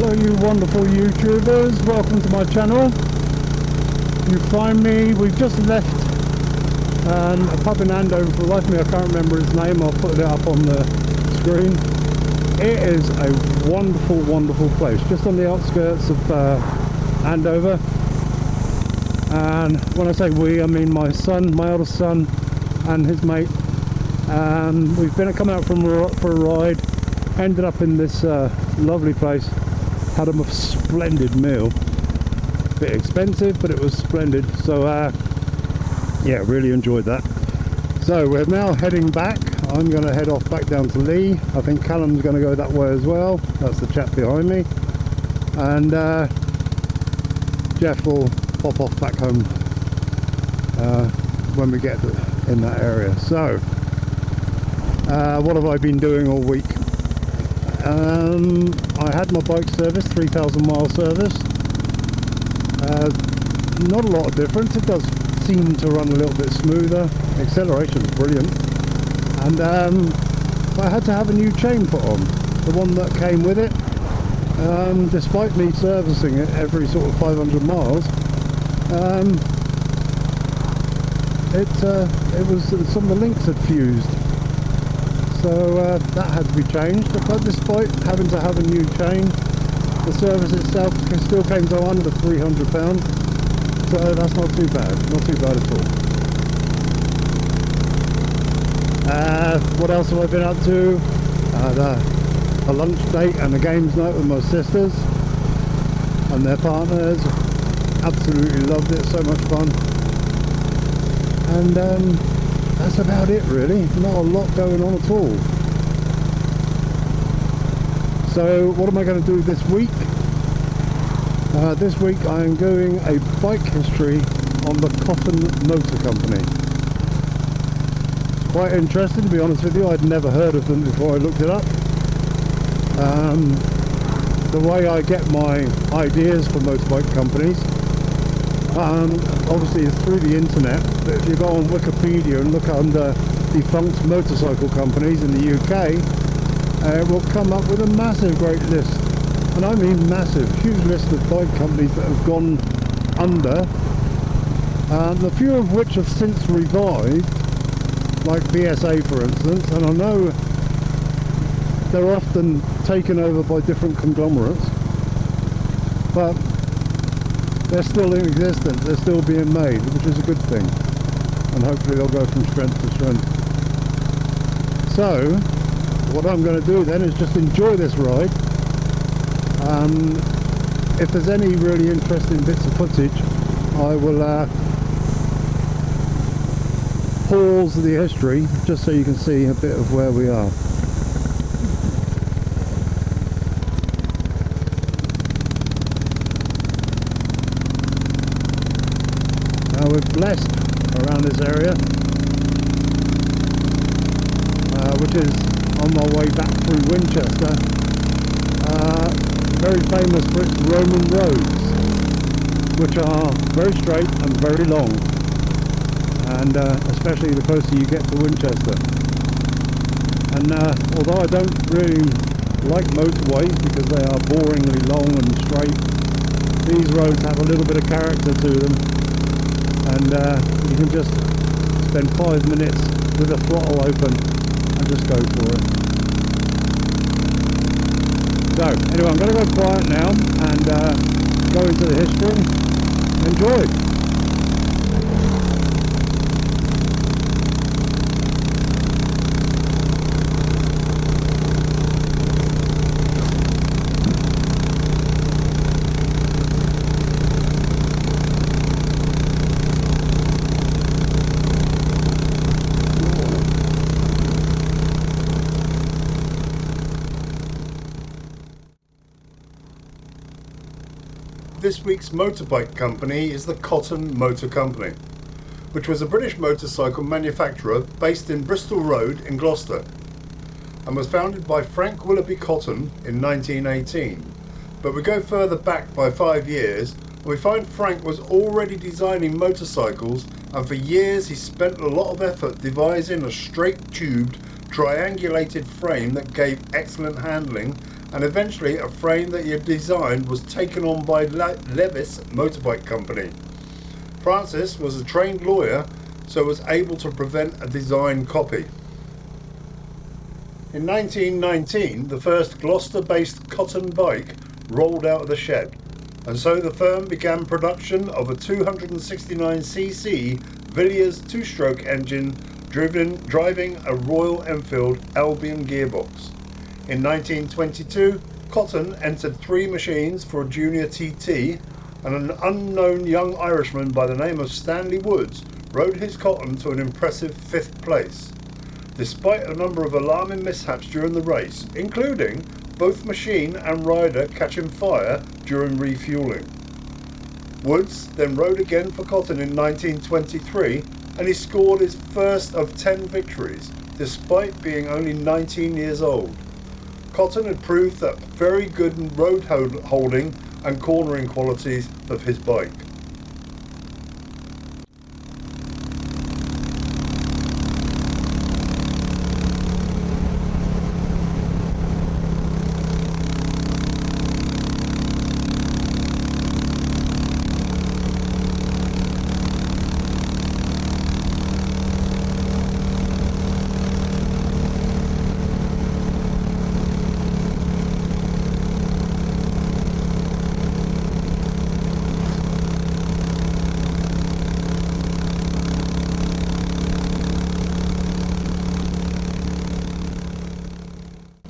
Hello you wonderful YouTubers, welcome to my channel. You find me, we've just left a pub in Andover. For the life of me I can't remember its name, I'll put it up on the screen. It is a wonderful, wonderful place, just on the outskirts of Andover. And when I say we, I mean my son, my eldest son and his mate. We've been coming out for a ride, ended up in this lovely place, had a splendid meal, bit expensive but it was splendid, so yeah, really enjoyed that. So we're now heading back. I'm going to head off back down to Lee. I think Callum's going to go that way as well, that's the chap behind me, and Jeff will pop off back home when we get in that area. So what have I been doing all week? I had my bike service, 3,000 mile service. Not a lot of difference, it does seem to run a little bit smoother, acceleration is brilliant, and I had to have a new chain put on, the one that came with it. Despite me servicing it every sort of 500 miles, it was some of the links had fused. So that had to be changed, but despite having to have a new chain, the service itself still came to under £300, so that's not too bad, not too bad at all. What else have I been up to? I had a lunch date and a games night with my sisters and their partners. Absolutely loved it, so much fun. And that's about it really, not a lot going on at all. So what am I going to do this week? This week I am doing a bike history on the Cotton Motor Company. It's quite interesting, to be honest with you. I'd never heard of them before I looked it up. The way I get my ideas for motorbike companies, obviously it's through the internet, but if you go on Wikipedia and look under defunct motorcycle companies in the UK, it will come up with a massive great list, and I mean massive, huge list of bike companies that have gone under, a few of which have since revived, like BSA for instance, and I know they're often taken over by different conglomerates, but they're still in existence, they're still being made, which is a good thing, and hopefully they'll go from strength to strength. So what I'm going to do then is just enjoy this ride. If there's any really interesting bits of footage, I will pause the history just so you can see a bit of where we are. Now we're blessed around this area, which is on my way back through Winchester, very famous for its Roman roads, which are very straight and very long, and especially the closer you get to Winchester. And although I don't really like motorways because they are boringly long and straight, these roads have a little bit of character to them. And you can just spend 5 minutes with the throttle open and just go for it. So anyway, I'm going to go quiet now and go into the history. Enjoy! This week's motorbike company is the Cotton Motor Company, which was a British motorcycle manufacturer based in Bristol Road in Gloucester, and was founded by Frank Willoughby Cotton in 1918. But we go further back by 5 years, and we find Frank was already designing motorcycles, and for years he spent a lot of effort devising a straight tubed triangulated frame that gave excellent handling and eventually a frame that he had designed was taken on by Levis Motorbike Company. Francis was a trained lawyer, so was able to prevent a design copy. In 1919, the first Gloucester-based cotton bike rolled out of the shed, and so the firm began production of a 269cc Villiers two-stroke engine driving a Royal Enfield Albion gearbox. In 1922, Cotton entered 3 machines for a junior TT, and an unknown young Irishman by the name of Stanley Woods rode his Cotton to an impressive 5th place, despite a number of alarming mishaps during the race, including both machine and rider catching fire during refueling. Woods then rode again for Cotton in 1923, and he scored his first of 10 victories, despite being only 19 years old. Cotton had proved that very good in road holding and cornering qualities of his bike.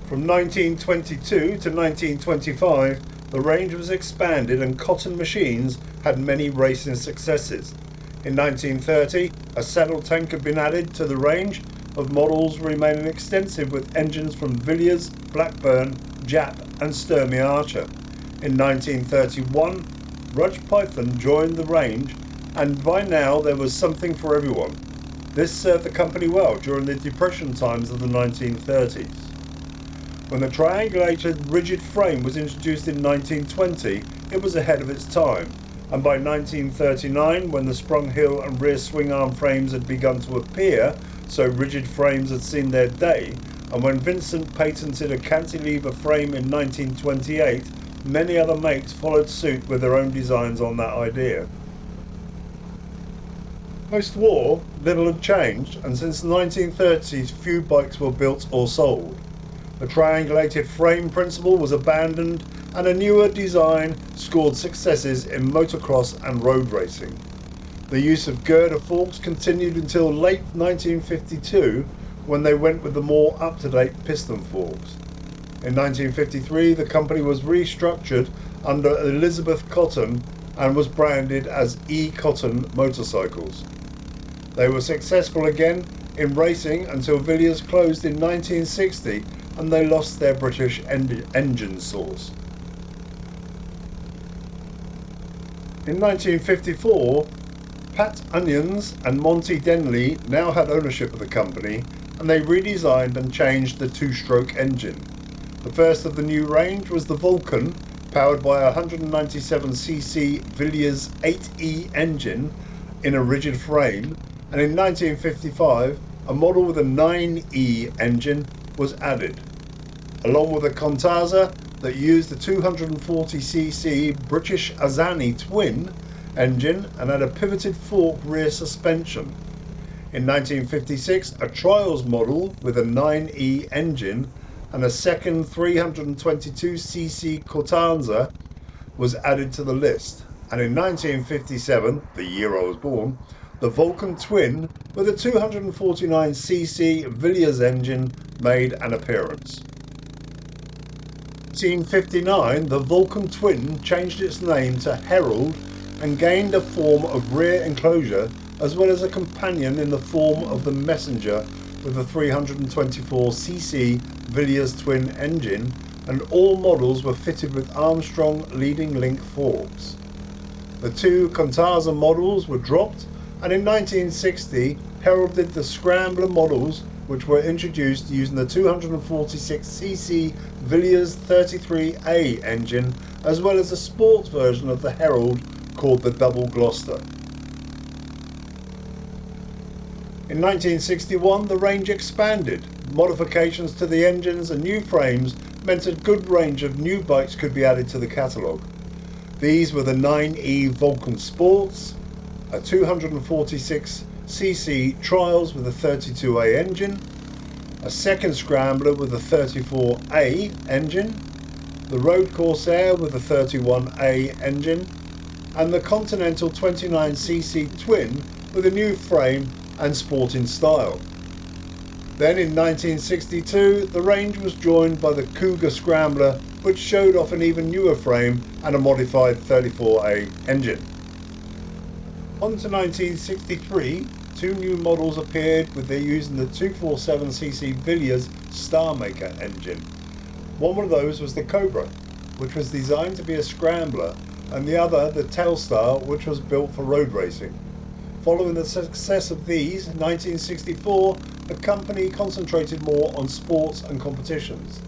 From 1922 to 1925, the range was expanded and Cotton machines had many racing successes. In 1930, a saddle tank had been added to the range of models, remaining extensive with engines from Villiers, Blackburn, Jap and Sturmey Archer. In 1931, Rudge Python joined the range, and by now there was something for everyone. This served the company well during the Depression times of the 1930s. When the triangulated rigid frame was introduced in 1920, it was ahead of its time, and by 1939, when the sprung heel and rear swing arm frames had begun to appear, so rigid frames had seen their day, and when Vincent patented a cantilever frame in 1928, many other makes followed suit with their own designs on that idea. Post-war, little had changed, and since the 1930s few bikes were built or sold. The triangulated frame principle was abandoned, and a newer design scored successes in motocross and road racing. The use of girder forks continued until late 1952, when they went with the more up-to-date piston forks. In 1953, the company was restructured under Elizabeth Cotton and was branded as E. Cotton Motorcycles. They were successful again in racing until Villiers closed in 1960, and they lost their British engine source. In 1954, Pat Onions and Monty Denley now had ownership of the company, and they redesigned and changed the two-stroke engine. The first of the new range was the Vulcan, powered by a 197cc Villiers 8E engine in a rigid frame, and in 1955 a model with a 9E engine was added, along with a Contaza that used the 240cc British Azani twin engine and had a pivoted fork rear suspension. In 1956, a trials model with a 9E engine and a second 322cc Cortanza was added to the list, and in 1957, the year I was born, the Vulcan Twin with a 249cc Villiers engine made an appearance. In 1959, the Vulcan Twin changed its name to Herald and gained a form of rear enclosure as well as a companion in the form of the Messenger with a 324cc Villiers twin engine, and all models were fitted with Armstrong leading link forks. The two Contaza models were dropped, and in 1960 heralded the Scrambler models, which were introduced using the 246cc Villiers 33A engine, as well as a sports version of the Herald called the Double Gloucester. In 1961, the range expanded. Modifications to the engines and new frames meant a good range of new bikes could be added to the catalogue. These were the 9E Vulcan Sports, a 246cc Trials with a 32A engine, a second Scrambler with a 34A engine, the Road Corsair with a 31A engine, and the Continental 29cc Twin with a new frame and sporting style. Then in 1962 the range was joined by the Cougar Scrambler, which showed off an even newer frame and a modified 34A engine. On to 1963, two new models appeared with their using the 247cc Villiers Starmaker engine. One of those was the Cobra, which was designed to be a scrambler, and the other the Telstar, which was built for road racing. Following the success of these, in 1964, the company concentrated more on sports and competitions.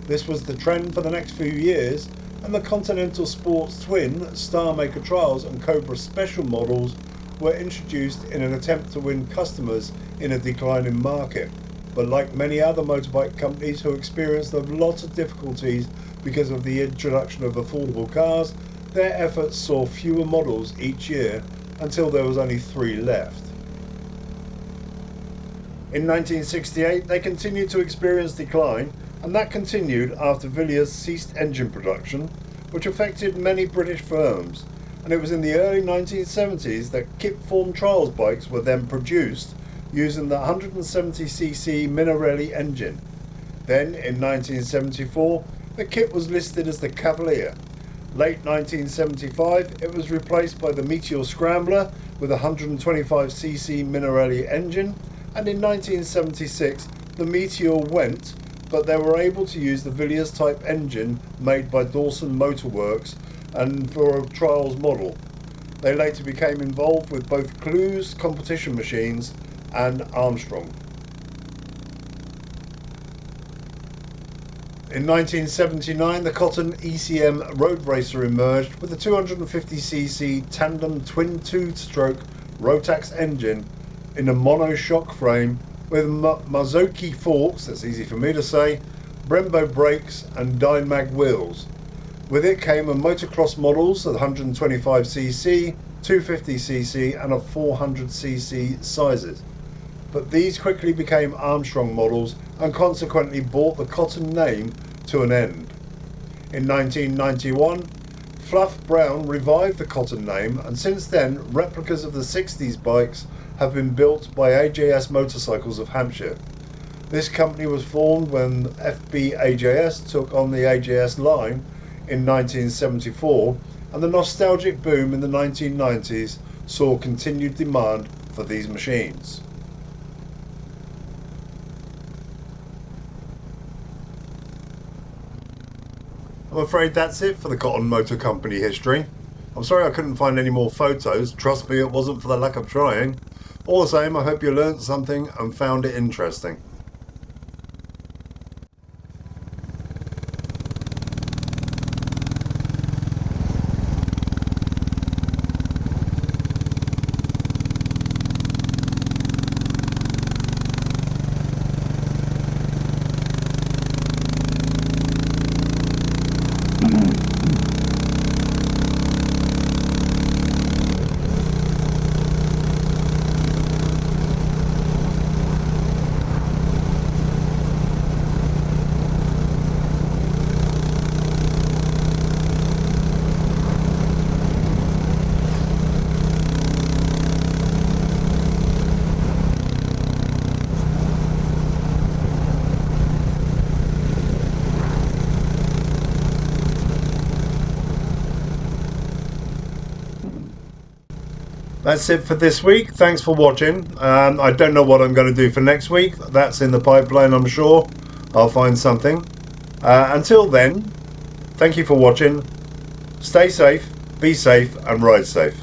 This was the trend for the next few years, and the Continental Sports Twin, Starmaker Trials and Cobra Special models were introduced in an attempt to win customers in a declining market. But like many other motorbike companies who experienced a lot of difficulties because of the introduction of affordable cars, their efforts saw fewer models each year until there was only 3 left. In 1968 they continued to experience decline, and that continued after Villiers ceased engine production, which affected many British firms, and it was in the early 1970s that kit-form trials bikes were then produced using the 170cc Minarelli engine. Then in 1974 the kit was listed as the Cavalier. Late 1975 it was replaced by the Meteor Scrambler with a 125cc Minarelli engine, and in 1976 the Meteor went, but they were able to use the Villiers type engine made by Dawson Motor Works and for a trials model. They later became involved with both Clues competition machines and Armstrong. In 1979 the Cotton ECM Road Racer emerged with a 250cc tandem twin 2-stroke Rotax engine in a monoshock frame with Marzocchi forks, that's easy for me to say, Brembo brakes and Dynamag wheels. With it came a motocross models of 125cc, 250cc and a 400cc sizes. But these quickly became Armstrong models and consequently brought the Cotton name to an end. In 1991, Fluff Brown revived the Cotton name, and since then replicas of the 60s bikes have been built by AJS Motorcycles of Hampshire. This company was formed when FB AJS took on the AJS line in 1974, and the nostalgic boom in the 1990s saw continued demand for these machines. I'm afraid that's it for the Cotton Motor Company history. I'm sorry I couldn't find any more photos, trust me, it wasn't for the lack of trying. All the same, I hope you learnt something and found it interesting. That's it for this week. Thanks for watching. I don't know what I'm going to do for next week. That's in the pipeline, I'm sure. I'll find something. Until then, thank you for watching. Stay safe, be safe, and ride safe.